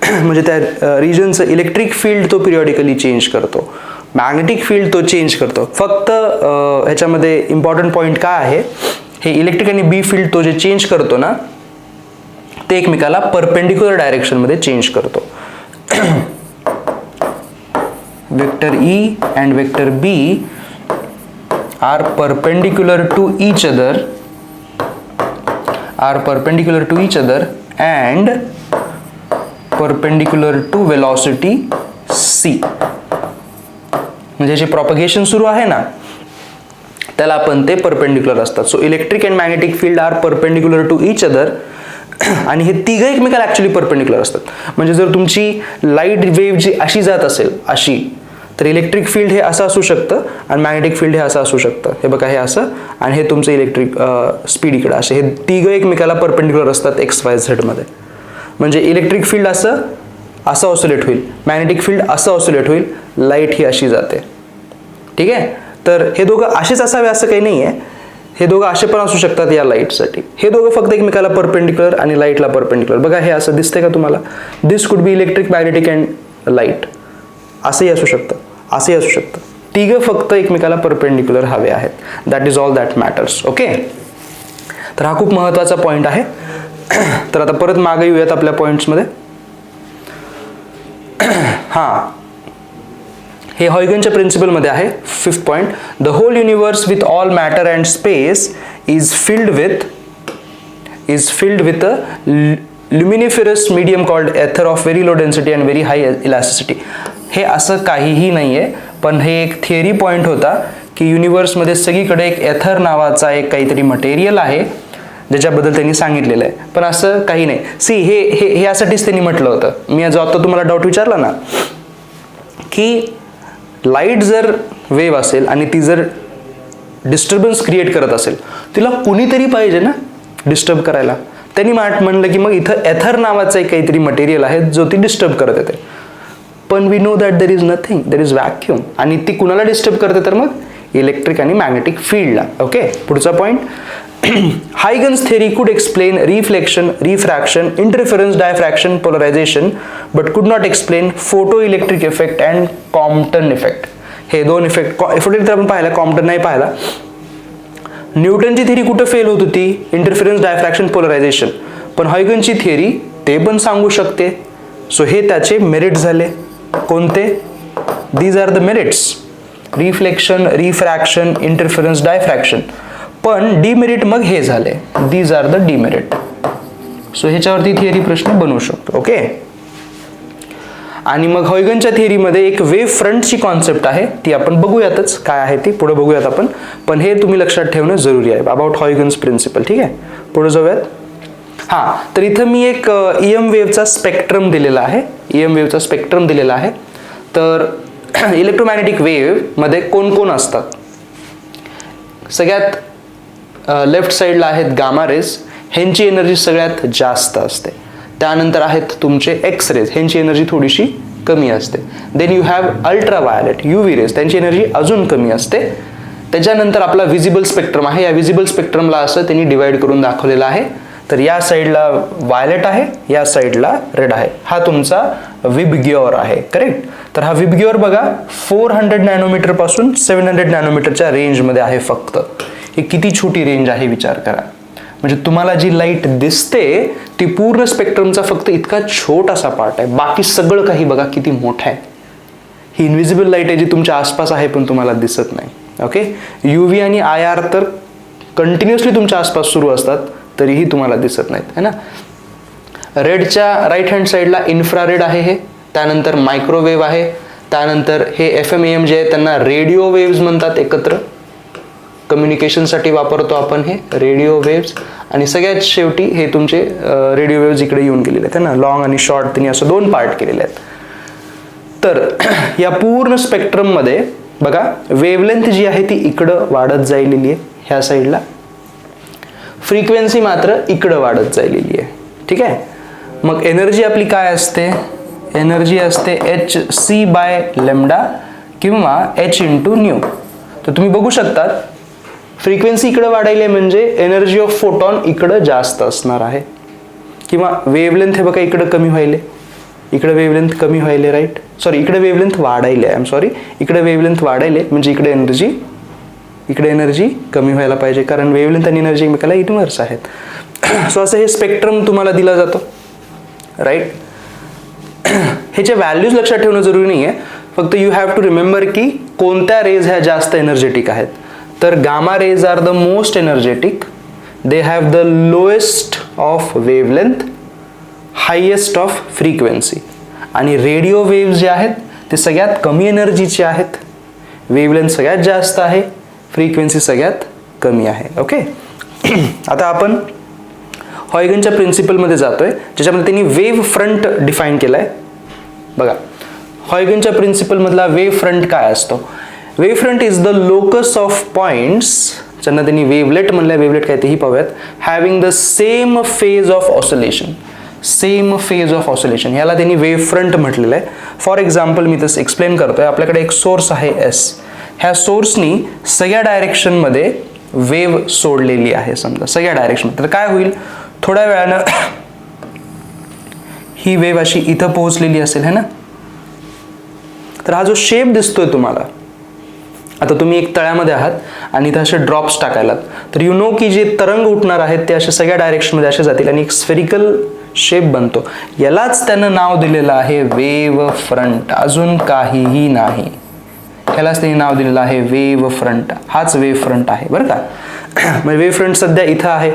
म्हणजे त्या रिजनचं electric field तो पिरियॉडिकली change करतो, magnetic field तो change करतो. फक्त ह्याच्यामध्ये important point काय आहे, हे इलेक्ट्रिक आणि बी फील्ड तो जे चेंज करतो ना, ते एकमेकाला परपेंडिक्युलर डायरेक्शनमध्ये चेंज करतो. Vector E and vector B are perpendicular to each other and perpendicular to velocity c. म्हणजे जे प्रॉपगेशन सुरू आहे ना, त्याला आपण ते परपेंडिक्युलर असतात. So electric and magnetic field are perpendicular to each other, आणि हे तिघं एकमेकाला ॲक्च्युली परपेंडिक्युलर असतात. म्हणजे जर तुमची लाईट वेव्ह जी अशी जात असेल अशी, तर इलेक्ट्रिक फील्ड हे असं असू शकतं आणि मॅग्नेटिक फील्ड हे असं असू शकतं. हे बघा, हे असं, आणि हे तुमचं इलेक्ट्रिक स्पीड इकडं, असे हे तिघं एकमेकाला परपेंडिक्युलर असतात XYZ मध्ये. म्हणजे इलेक्ट्रिक फील्ड असं ऑसिलेट होईल, मॅग्नेटिक फील्ड असं ऑसिलेट होईल, लाईट ही अशी जाते. ठीक आहे, तर हे दोघं असेच असावे असं काही नाही आहे, हे दोघं असे पण असू शकतात या लाईटसाठी. हे दोघं फक्त एकमेकाला परपेंडिक्युलर आणि लाईटला परपेंडिक्युलर. बघा, हे असं दिसतंय का तुम्हाला, this could be electric, magnetic and light. असंही असू शकतं, असंही असू शकतं. तिघं फक्त एकमेकाला परपेंडिक्युलर हवे आहेत. That is all that matters. Okay, तर हा खूप महत्त्वाचा पॉईंट आहे. तर आता परत मागे येऊयात आपल्या पॉईंट्समध्ये. हां, हे हॉयगनच्या प्रिन्सिपलमध्ये आहे. 5th point, the whole universe with all matter and space is filled with a luminiferous medium called ether of very low density and very high elasticity. हे असं काहीही नाही आहे, पण हे एक थिअरी पॉईंट होता की युनिवर्समध्ये सगळीकडे एक एथर नावाचा एक काहीतरी मटेरियल आहे ज्याच्याबद्दल त्यांनी सांगितलेलं आहे. पण असं काही नाही. सी, हे यासाठीच त्यांनी म्हटलं होतं. मी जो आता तुम्हाला डाऊट विचारला ना, की लाईट जर वेव्ह असेल आणि ती जर डिस्टर्बन्स क्रिएट करत असेल, तिला कुणीतरी पाहिजे ना डिस्टर्ब करायला. त्यांनी म्हणलं की मग इथं एथर नावाचं एक काहीतरी मटेरियल आहे जो ती डिस्टर्ब करत येते. पण we know that there is nothing, there is vacuum. आणि ती कुणाला डिस्टर्ब करते, तर मग इलेक्ट्रिक आणि मॅग्नेटिक फील्डला. ओके, पुढचा point, Huygens theory could explain reflection, refraction, interference, diffraction, polarization, but could not explain photoelectric effect and Compton effect. हे दोन इफेक्ट, तर आपण पाहिला, कॉम्प्टन नाही पाहिला. न्यूटनची थिअरी कुठं फेल होत होती, इंटरफेरन्स, डायफ्रॅक्शन, पोलरायझेशन. पण हॉयगनची थिअरी ते पण सांगू शकते. सो हे त्याचे मेरिट झाले. कोणते? These are the merits. Reflection, refraction, interference, diffraction. पण डीमेरिट मग हे झाले. These are the demerit. So ह्याच्यावरती थिअरी प्रश्न बनवू शकतो. ओके. आणि मग हॉयगनच्या थिअरीमध्ये एक वेव्ह फ्रंटची कॉन्सेप्ट आहे, ती आपण बघूयातच काय आहे ती, पुढे बघूयात आपण. पण हे तुम्ही लक्षात ठेवणं जरुरी आहे अबाउट हॉयगन्स प्रिन्सिपल. ठीक आहे, पुढे जाऊयात. हां, तर इथं मी एक EM वेव्हचा स्पेक्ट्रम दिलेला आहे. EM वेव्हचा स्पेक्ट्रम दिलेला आहे. तर इलेक्ट्रोमॅग्नेटिक वेव्हमध्ये कोण कोण असतात? सगळ्यात लेफ्ट साईडला आहेत गामा रेज, ह्यांची एनर्जी सगळ्यात जास्त असते. त्यानंतर आहेत तुमचे एक्स रेज, ह्यांची एनर्जी थोडीशी कमी असते. Then you have ultraviolet, UV rays, त्यांची एनर्जी अजून कमी असते. त्याच्यानंतर आपला विजिबल स्पेक्ट्रम आहे. या विजिबल स्पेक्ट्रमला असं त्यांनी डिवाइड करून दाखवलेलं आहे. तर या साईडला वायलेट आहे, या साईडला रेड आहे. हा तुमचा विबग्योर आहे. करेक्ट. तर हा विबग्योर बघा 400 नॅनोमीटर पासून 700 नॅनोमीटरच्या रेंजमध्ये आहे फक्त. ही किती छोटी रेंज आहे विचार करा. म्हणजे तुम्हाला जी लाईट दिसते ती पूर्ण स्पेक्ट्रमचा फक्त इतका छोटासा पार्ट आहे. बाकी सगळं काही बघा किती मोठं आहे. ही इनविजिबल लाईट आहे जी तुमच्या आसपास आहे पण तुम्हाला दिसत नाही. ओके. UV आणि IR तर कंटिन्युअसली तुमच्या आसपास सुरू असतात तरीही तुम्हाला दिसत नाहीत, है ना. रेडच्या राईट हँड साईडला इन्फ्रारेड आहे हे. त्यानंतर मायक्रोवेव्ह आहे. त्यानंतर हे FM AM जे आहे त्यांना रेडिओ वेव्स म्हणतात. एकत्र कम्युनिकेशनसाठी वापरतो आपण हे रेडिओ वेव्स. आणि सगळ्यात शेवटी हे तुमचे रेडिओ वेव्स इकडे येऊन गेलेले आहेत ना, लॉंग आणि शॉर्ट, त्यांनी असं 2 पार्ट केलेले आहेत. तर या पूर्ण स्पेक्ट्रममध्ये बघा वेवलेंथ जी आहे ती इकडं वाढत जायलेली आहे ह्या साईडला. फ्रिक्वेन्सी मात्र इकडं वाढत जायलेली आहे. ठीक आहे. मग एनर्जी आपली काय असते? एनर्जी असते hc/λ किंवा h × न्यू. तर तुम्ही बघू शकतात फ्रिक्वेन्सी इकडे वाढायली म्हणजे एनर्जी ऑफ फोटॉन इकडं जास्त असणार आहे. किंवा वेवलेंथ हे बघा इकडं कमी व्हायले, इकडे वेवलेंथ कमी व्हायले. राईट. सॉरी, इकडे वेवलेंथ वाढायले. आय एम सॉरी, इकडे वेवलेंथ वाढायले म्हणजे इकडे एनर्जी कमी व्हायला पाहिजे, कारण वेवलेंथ आणि एनर्जी एकमेकाला इन्व्हर्स आहेत. सो असं हे स्पेक्ट्रम तुम्हाला दिला जातो. राईट. ह्याचे व्हॅल्यूज लक्षात ठेवणं जरुरी नाही आहे. फक्त यू हॅव टू रिमेंबर की कोणत्या रेज ह्या जास्त एनर्जेटिक आहेत. तर gamma rays are the most energetic. They have the lowest of wavelength, highest of frequency. आणि रेडिओ वेव्स जे आहेत ते सगळ्यात कमी एनर्जीचे आहेत. वेवलेंथ सगळ्यात जास्त आहे, फ्रिक्वेन्सी सगळ्यात कमी आहे. ओके. आता आपण हॉयगनच्या प्रिन्सिपलमध्ये जातोय, ज्याच्यामध्ये त्यांनी वेव्ह फ्रंट डिफाईन केलाय. बघा हॉयगनच्या प्रिन्सिपलमधला वेव्ह फ्रंट काय असतो? Wave front is the locus of points, ज्यांना त्यांनी वेवलेट म्हणलंय. वेवलेट काय तेही पाहूयात. Having the same phase of oscillation. Same phase of oscillation ह्याला त्यांनी वेव्ह फ्रंट म्हटलेलं आहे. फॉर एक्झाम्पल मी तसं एक्सप्लेन करतोय. आपल्याकडे एक सोर्स आहे S. ह्या सोर्सनी सगळ्या डायरेक्शनमध्ये वेव्ह सोडलेली आहे समजा, सगळ्या डायरेक्शनमध्ये. तर काय होईल? थोड्या वेळानं ही वेव्ह अशी इथं पोहोचलेली असेल, है ना. तर हा जो शेप दिसतोय तुम्हाला, आता तुम्ही एक तळ्यामध्ये आहात आणि इथं असे ड्रॉप्स टाकायलात, तर यू नो की जे तरंग उठणार आहेत ते असे सगळ्या डायरेक्शनमध्ये असे जातील आणि एक स्फेरिकल शेप बनतो. यालाच त्यानं नाव दिलेलं आहे वेव्ह फ्रंट, अजून काहीही नाही. ह्यालाच त्यांनी नाव दिलेलं आहे वेव्ह फ्रंट. हाच वेव्ह फ्रंट आहे बरं का. म्हणजे वेव्ह फ्रंट सध्या इथं आहे.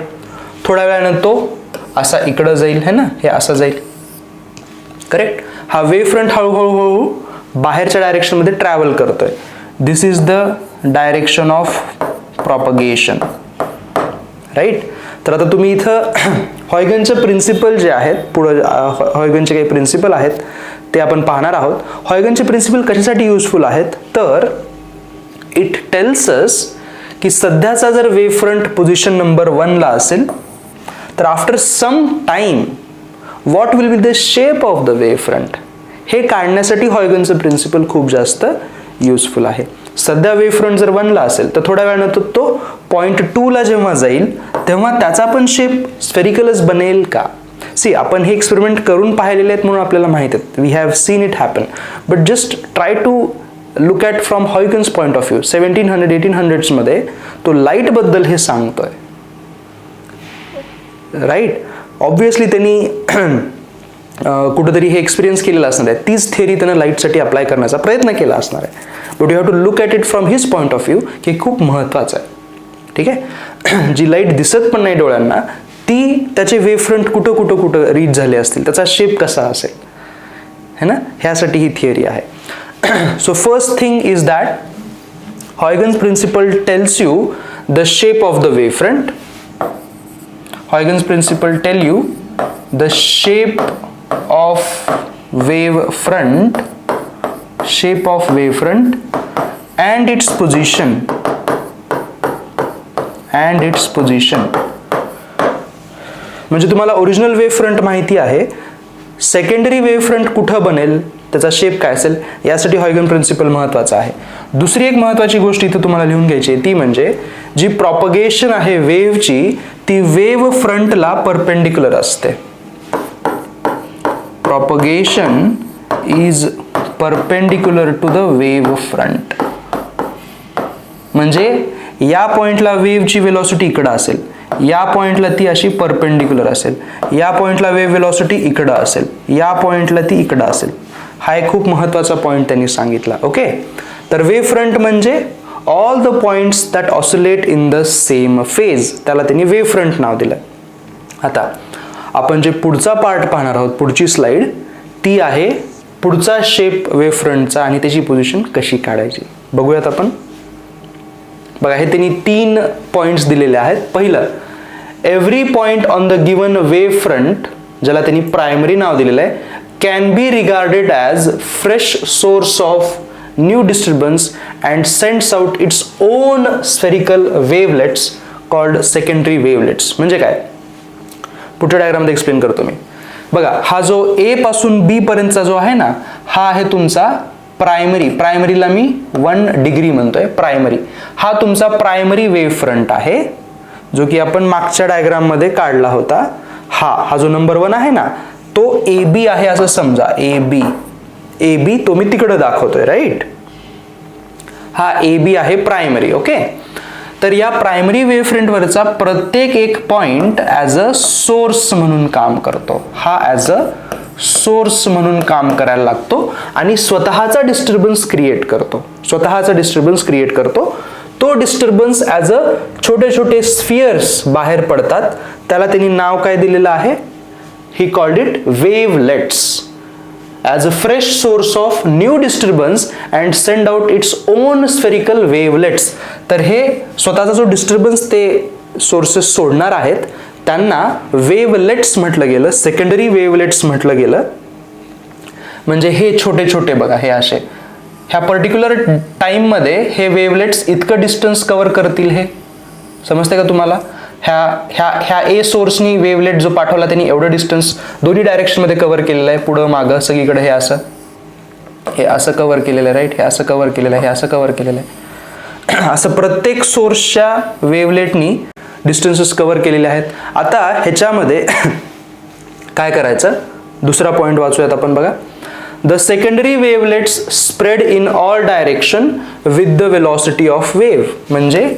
थोड्या वेळानं तो असा इकडं जाईल, है ना, हे असं जाईल. करेक्ट. हा वेव्ह फ्रंट हळूहळू बाहेरच्या डायरेक्शनमध्ये ट्रॅव्हल करतोय. This is the direction of propagation. Right. तर आता तुम्ही इथं हॉयगनचे प्रिन्सिपल जे आहेत, पुढं हॉयगनचे काही प्रिन्सिपल आहेत ते आपण पाहणार आहोत. हॉयगनचे प्रिन्सिपल कशासाठी युजफुल आहेत? तर इट टेल्स अस की सध्याचा जर वेव्ह फ्रंट पोझिशन नंबर 1 ला असेल तर after some time what will be the shape of the wave front, हे काढण्यासाठी हॉयगनचं प्रिन्सिपल खूप जास्त युजफुल आहे. सध्या वेव्ह फ्रंट जर 1 ला असेल तर थोड्या वेळानं तो पॉइंट 2 ला जेव्हा जाईल तेव्हा त्याचा पण शेप स्फेरिकलच बनेल का? सी, आपण हे एक्सपेरिमेंट करून पाहिलेले आहेत म्हणून आपल्याला माहित आहे. We have seen it happen. But just try to look at from Huygens point of view. 1700-1800s मध्ये तो लाईट बद्दल हे सांगतोय. राईट. ऑब्विसली त्यांनी कुठेतरी हे एक्सपिरियन्स केलेलं असणार आहे, तीच थिअरी त्यानं लाईटसाठी अप्लाय करण्याचा प्रयत्न केला असणार आहे. But you have to look at it from his point of view की खूप महत्त्वाचं आहे. ठीक आहे. जी लाईट दिसत पण नाही डोळ्यांना, ती त्याचे वेव फ्रंट कुठं कुठं कुठं रीच झाले असतील, त्याचा शेप कसा असेल, है ना, ह्यासाठी ही थिअरी आहे. So first thing is that Huygens principle tells you the shape of the wavefront. Huygens principle tell you the shape of wavefront, and its position, म्हणजे तुम्हाला ओरिजिनल वेवफ्रंट माहिती आहे, सेकंडरी वेवफ्रंट कुठं बनेल, त्याचा शेप काय असेल, यासाठी हॉयगन प्रिन्सिपल महत्त्वाचा आहे. दुसरी एक महत्त्वाची गोष्ट इथं तुम्हाला लिहून घ्यायची आहे, ती म्हणजे जी प्रॉपगेशन आहे वेव्हची, ती वेव फ्रंटला परपेंडिक्युलर असते. Propagation is perpendicular to the wave front. म्हणजे या पॉइंटला वेव्हची वेलॉसिटी इकडं असेल, या पॉइंटला ती अशी परपेंडिक्युलर असेल, या पॉइंटला वेव्ह वेलॉसिटी इकडं असेल, या पॉइंटला ती इकडं असेल. हा एक खूप महत्त्वाचा पॉइंट त्यांनी सांगितला. ओके. तर वेव्ह फ्रंट म्हणजे all the points that oscillate in the same phase, त्याला त्यांनी वेव्ह फ्रंट नाव दिलं. आता आपण जे पुढचा पार्ट पाहणार आहोत, पुढची स्लाइड, ती आहे पुढचा शेप वेव्ह फ्रंटचा आणि त्याची पोझिशन कशी काढायची. बघूयात आपण. बघा, हे त्यांनी 3 पॉइंट्स दिलेले आहेत. पहिलं, every point on the given wave front, ज्याला त्यांनी प्रायमरी नाव दिलेलं आहे, can be regarded as fresh source of new disturbance and sends out its own spherical wavelets called secondary wavelets. म्हणजे काय, पुढच्या डायग्राममध्ये एक्सप्लेन करतो मी. बघा, हा जो ए पासून बी पर्यंतचा जो आहे ना, हा आहे तुमचा प्रायमरी. प्रायमरीला मी 1 डिग्री म्हणतोय. प्रायमरी हा तुमचा प्रायमरी वेव्ह फ्रंट आहे, जो की आपण मागच्या डायग्राम मध्ये काढला होता. हा जो नंबर 1 आहे ना, तो ए बी आहे असं समजा. ए बी तो मी तिकडे दाखवतोय, राईट. हा ए बी आहे प्रायमरी. ओके. तर या प्रायमरी वेव्ह फ्रंट वरचा प्रत्येक एक पॉइंट ॲज अ सोर्स म्हणून काम करतो. हा ॲज अ सोर्स म्हणून काम करायला लागतो आणि स्वतःचा डिस्टर्बन्स क्रिएट करतो. तो डिस्टर्बन्स ॲज अ छोटे छोटे स्फिअर्स बाहेर पडतात. त्याला त्यांनी नाव काय दिलेलं आहे, he called it wavelets, as a fresh source of new disturbance and send out its own spherical wavelets. तर हे स्वतःचा जो डिस्टर्बन्स ते सोर्सेस सोडणार आहेत त्यांना वेवलेट्स म्हटलं गेलं, सेकंडरी वेवलेट्स म्हटलं गेलं. म्हणजे हे छोटे छोटे बघा, हे असे ह्या पर्टिक्युलर टाइम मध्ये हे वेवलेट्स इतकं डिस्टन्स कव्हर करतील. हे समजते का तुम्हाला? ह्या ए सोर्सनी वेवलेट जो पाठवला त्यांनी एवढं डिस्टन्स दोन्ही डायरेक्शन मध्ये कव्हर केलेलं आहे, पुढं मागं सगळीकडे. हे असं कव्हर केलेलं आहे, राईट. हे असं कव्हर केलेलं आहे, हे असं कव्हर केलेलं आहे. असं प्रत्येक सोर्सच्या वेवलेटनी डिस्टन्सेस कव्हर केलेले आहेत. आता ह्याच्यामध्ये काय करायचं, दुसरा पॉइंट वाचूयात आपण. बघा, the secondary wavelets spread in all direction with the velocity of wave. म्हणजे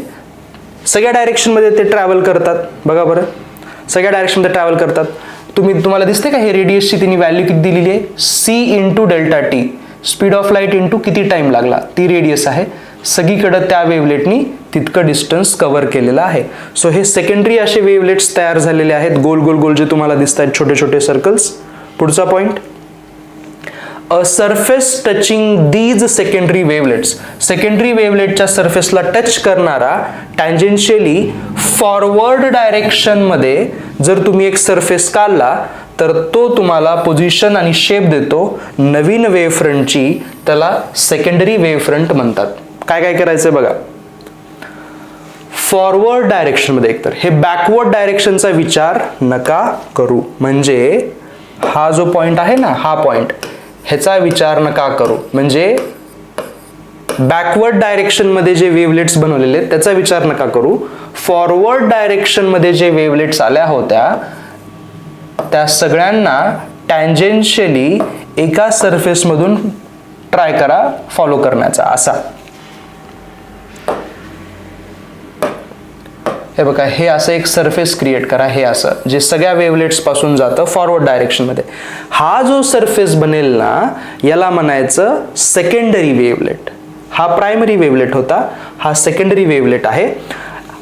सगळ्या डायरेक्शन मध्ये ते ट्रॅव्हल करतात. बघा बरं, सगळ्या डायरेक्शन मध्ये ट्रॅव्हल करतात. तुम्हाला दिसते का हे रेडियसची त्यांनी व्हॅल्यू किती दिलेली आहे, c into delta t, speed of light into किती टाइम लागला, ती रेडियस आहे. सगळीकडे त्या वेवलेटनी तितकं डिस्टन्स कव्हर केलेलं आहे. सो हे सेकंडरी असे वेवलेट्स तयार झालेले आहेत, गोल गोल गोल जे तुम्हाला दिसत आहेत, छोटे छोटे सर्कल्स. पुढचा point, a surface touching these secondary wavelets. Secondary वेवलेटच्या सरफेसला टच करणारा टँजेन्शियली फॉरवर्ड डायरेक्शन मध्ये जर तुम्ही एक सरफेस काढला तर तो तुम्हाला पोझिशन आणि शेप देतो नवीन वेव्हफ्रंटची. त्याला सेकंडरी वेव्हफ्रंट म्हणतात. काय काय करायचंय बघा, फॉरवर्ड डायरेक्शन मध्ये एकतर, हे बॅकवर्ड डायरेक्शनचा विचार नका करू. म्हणजे हा जो पॉइंट आहे ना, हा पॉइंट, ह्याचा विचार नका करू. म्हणजे बॅकवर्ड डायरेक्शन मध्ये जे वेवलेट्स बनवलेले त्याचा विचार नका करू. फॉरवर्ड डायरेक्शन मध्ये जे वेवलेट्स आल्या होत्या त्या सगळ्यांना टँजेन्शियली एका सरफेस मधून ट्राय करा फॉलो करण्याचा. असा हे बघा, हे असं एक सरफेस क्रिएट करा, हे असं जे सगळ्या वेवलेट्स पासून जातं फॉरवर्ड डायरेक्शनमध्ये. हा जो सरफेस बनेल ना, याला म्हणायचं सेकंडरी वेवलेट. हा प्रायमरी वेवलेट होता, हा सेकंडरी वेवलेट आहे.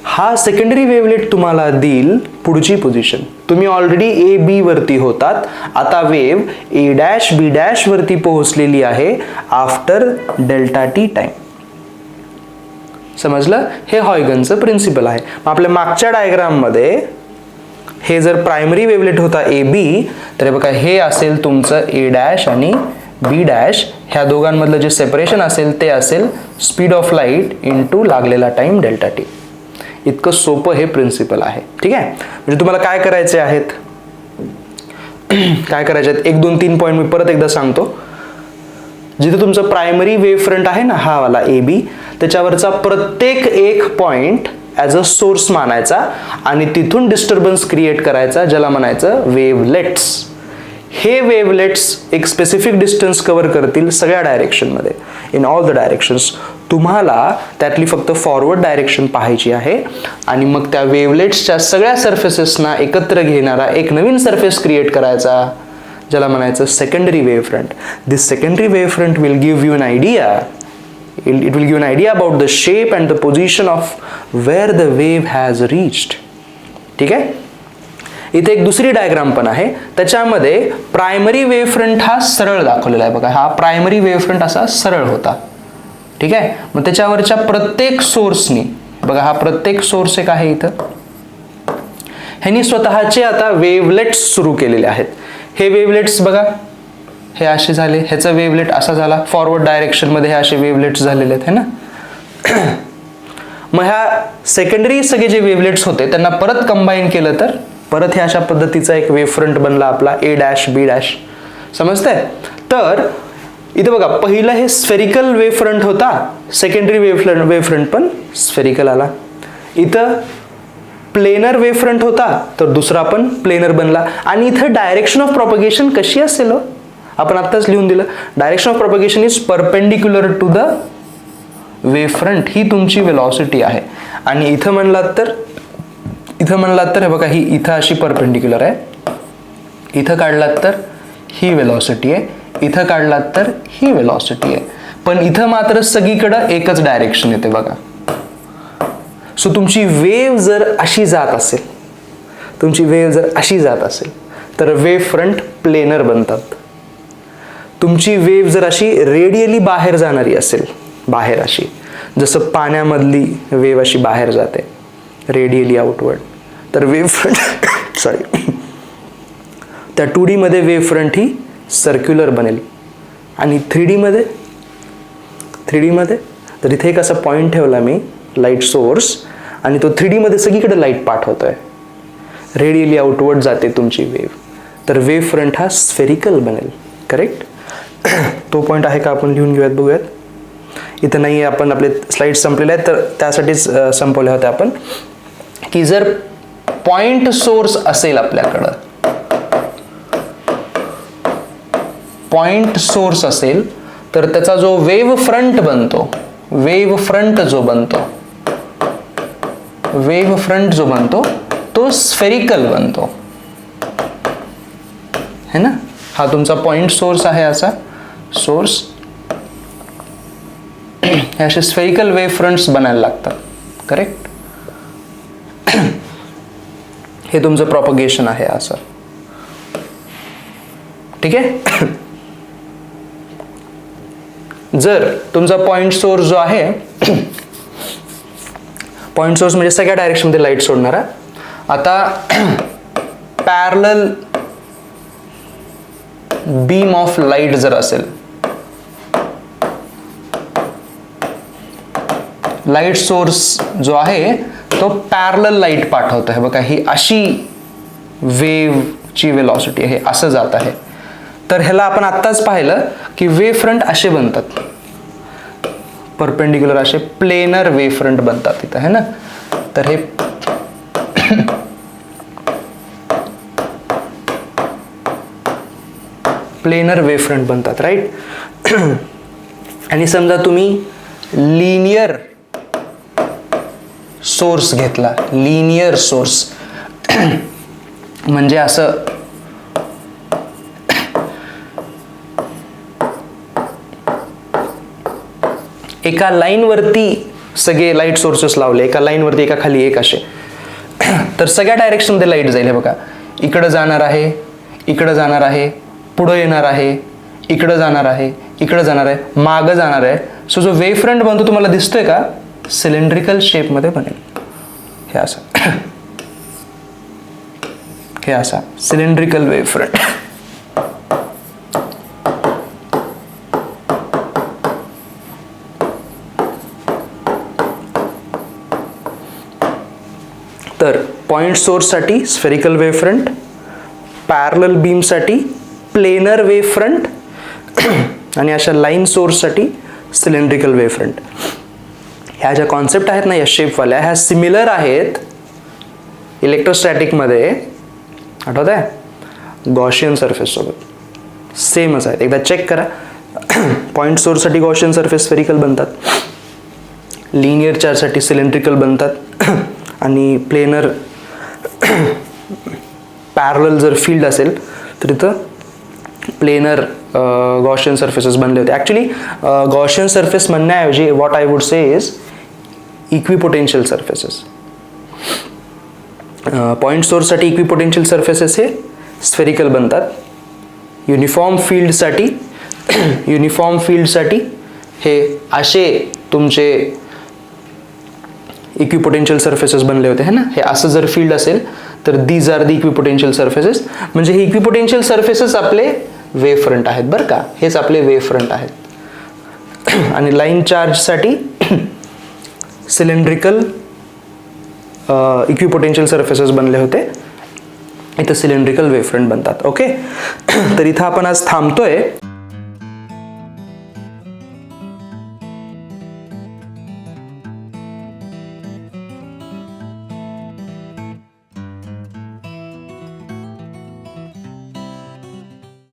हा सेकंडरी वेवलेट तुम्हाला देईल पुढची पोझिशन. तुम्ही ऑलरेडी ए बी वरती होतात, आता wave A dash B dash वरती पोहोचलेली आहे आफ्टर डेल्टा टी टाइम. समजलं? हे हॉयगनचं प्रिन्सिपल आहे. आपल्या मागच्या डायग्राममध्ये हे जर प्रायमरी वेवलेट होता ए बी, तर बघा हे असेल तुमचं ए डॅश आणि बी डॅश. ह्या दोघांमधलं जे सेपरेशन असेल ते असेल स्पीड ऑफ लाईट इनटू लागलेला टाइम डेल्टा टी. इतकं सोपं हे प्रिन्सिपल आहे. ठीक आहे, म्हणजे तुम्हाला काय करायचे आहेत, काय करायचे आहेत, 1 2 3 पॉईंट मी परत एकदा सांगतो. जिथे तुमचं प्रायमरी वेव फ्रंट आहे ना, हा वाला ए बी, त्याच्यावरचा प्रत्येक एक पॉइंट ॲज अ सोर्स मानायचा आणि तिथून डिस्टर्बन्स क्रिएट करायचा, ज्याला म्हणायचं वेवलेट्स. हे वेवलेट्स एक स्पेसिफिक डिस्टन्स कव्हर करतील सगळ्या डायरेक्शनमध्ये, इन ऑल द डायरेक्शन्स. तुम्हाला त्यातली फक्त फॉरवर्ड डायरेक्शन पाहायची आहे आणि मग त्या वेवलेट्सच्या सगळ्या सर्फेसेसना एकत्र घेणारा एक नवीन सरफेस क्रिएट करायचा, ज्याला म्हणायचं secondary wave front. This secondary wave front will give you N idea. It will give an idea about the shape and the position of where the wave has reached. ठीक आहे. इथे एक दुसरी diagram पण आहे, त्याच्यामध्ये प्रायमरी वेव फ्रंट हा सरळ दाखवलेला आहे. बघा, हा प्रायमरी वेव फ्रंट असा सरळ होता. ठीक आहे, मग त्याच्यावरच्या प्रत्येक सोर्सनी, बघा हा प्रत्येक सोर्स एक आहे इथं, ह्यांनी स्वतःचे आता वेवलेट्स सुरू केलेले आहेत. हे वेवलेट्स बघा, हे असे झाले, ह्याचा वेवलेट असा झाला, फॉरवर्ड डायरेक्शनमध्ये हे असे वेवलेट्स झालेले आहेत, है ना. मग ह्या सेकंडरी सगळे जे वेवलेट्स होते त्यांना परत कंबाईन केलं तर परत हे अशा पद्धतीचा एक वेव फ्रंट बनला आपला ए डॅश बी डॅश. समजतंय? तर इथे बघा, पहिलं हे स्फेरिकल वेव फ्रंट होता, सेकंडरी वेव फ्रंट पण स्फेरिकल आला. इथं प्लेनर वेव फ्रंट होता, तर दुसरा पण प्लेनर बनला. आणि इथं डायरेक्शन ऑफ प्रोपगेशन कशी असेल, आपण आत्ताच लिहून दिलं. Direction of propagation is perpendicular to the wave front. ही तुमची वेलॉसिटी आहे. आणि इथं म्हणलात तर हे बघा, ही इथं अशी परपेंडिक्युलर आहे, इथं काढलात तर ही वेलॉसिटी आहे, इथं काढलात तर ही वेलॉसिटी आहे. पण इथं मात्र सगळीकडं एकच डायरेक्शन येते बघा. सो तुमची वेव जर अशी जात असेल, तर वेव फ्रंट प्लेनर बनतात. तुमची वेव जर अशी रेडियली बाहेर जाणारी असेल, बाहेर अशी, जसं पाण्यामधली वेव अशी बाहेर जाते रेडियली आउटवर्ड, तर वेव फ्रंट त्या 2D मध्ये वेव फ्रंट ही सर्क्युलर बनेल. आणि 3D मध्ये तर इथे एक असा पॉइंट ठेवला मी, लाईट सोर्स, आणि तो 3D मध्ये सगळीकडे लाईट पाठवतोय, रेडियली आउटवर्ड जाते तुमची वेव, तर वेव फ्रंट हा स्फेरिकल बनेल. करेक्ट? तो पॉइंट आहे का, आपण लिहून घेऊयात, बघूयात. इथं नाही, आपण आपले स्लाइड संपलेले आहेत, तर त्यासाठीच संपवले होते आपण, की जर पॉइंट सोर्स असेल आपल्याकडं, पॉइंट सोर्स असेल, तर त्याचा जो वेव फ्रंट जो बनतो तो स्फेरिकल बनतो, है ना. हा तुमचा पॉइंट सोर्स आहे, असा सोर्स. हे असे स्फेरिकल वेव फ्रंट्स बनायला लागतात. करेक्ट? हे तुमचं प्रॉपगेशन आहे असं. ठीक आहे. जर तुमचा पॉइंट सोर्स जो आहे, पॉइंट सोर्स म्हणजे सगळ्या डायरेक्शन मध्ये लाईट सोडणारा, आता पॅरलल बीम ऑफ लाईट जर असेल, लाईट सोर्स जो आहे तो पॅरलल लाईट पाठवतो आहे बघा, ही अशी वेवची वेलॉसिटी आहे, असं जात आहे. तर ह्याला आपण आत्ताच पाहिलं की वेव फ्रंट असे बनतात, परपेंडिक्युलर असे प्लेनर वेव फ्रंट बनतात इथं, है ना. तर हे प्लेनर वेव फ्रंट बनतात, राईट. आणि समजा तुम्ही लिनियर सोर्स घेतला, लिनियर सोर्स म्हणजे असं एका लाईनवरती सगळे लाईट सोर्सेस लावले, एका लाईनवरती एका खाली एक असे, तर सगळ्या डायरेक्शनमध्ये लाईट जाईल. हे बघा, इकडं जाणार आहे, इकडं जाणार आहे, पुढं येणार आहे, इकडं जाणार आहे, इकडं जाणार आहे, मागं जाणार आहे. सो जो वेव्ह फ्रंट बनतो तुम्हाला दिसतोय का, सिलेंड्रिकल शेपमध्ये बनेल. हे असं हे असा सिलेंड्रिकल वेव्ह फ्रंट. तर पॉइंट सोर्ससाठी स्फेरिकल वेव्ह फ्रंट, पॅरलल बीमसाठी प्लेनर वेव्ह फ्रंट आणि अशा लाईन सोर्ससाठी सिलेंड्रिकल वेव्ह फ्रंट. ह्या ज्या कॉन्सेप्ट आहेत ना या शेपवाल्या, ह्या सिमिलर आहेत इलेक्ट्रोस्टॅटिकमध्ये, आठवत आहे, गॉशियन सरफेस सोबत सेमच आहेत. एकदा चेक करा. पॉइंट सोर्ससाठी गॉशियन सरफेस स्फेरिकल बनतात, लिनियर चार्जसाठी सिलेंड्रिकल बनतात आणि प्लेनर पॅरलल जर फील्ड असेल तर इथं प्लेनर गॉशियन सरफेसेस बनले होते. ॲक्च्युली गॉशियन सरफेस म्हणण्याऐवजी what I would say is equipotential surfaces. Point सोर्ससाठी इक्विपोटेन्शियल सरफेसेस हे स्फेरिकल बनतात. युनिफॉर्म फील्डसाठी हे असे तुमचे इक्विपोटेन्शियल सरफेसेस बनले होते है ना. हे असं जर फील्ड असेल तर these are the equipotential surfaces. म्हणजे हे इक्विपोटेन्शियल सरफेसेस आपले वेव्ह फ्रंट आहेत बरं का, हेच आपले वेव्ह फ्रंट आहेत. आणि लाईन चार्जसाठी सिलेंड्रिकल इक्विपोटेन्शियल सरफेसेस बनले होते, इथं सिलेंड्रिकल वेव्ह फ्रंट बनतात. ओके, तर इथं आपण आज थांबतोय.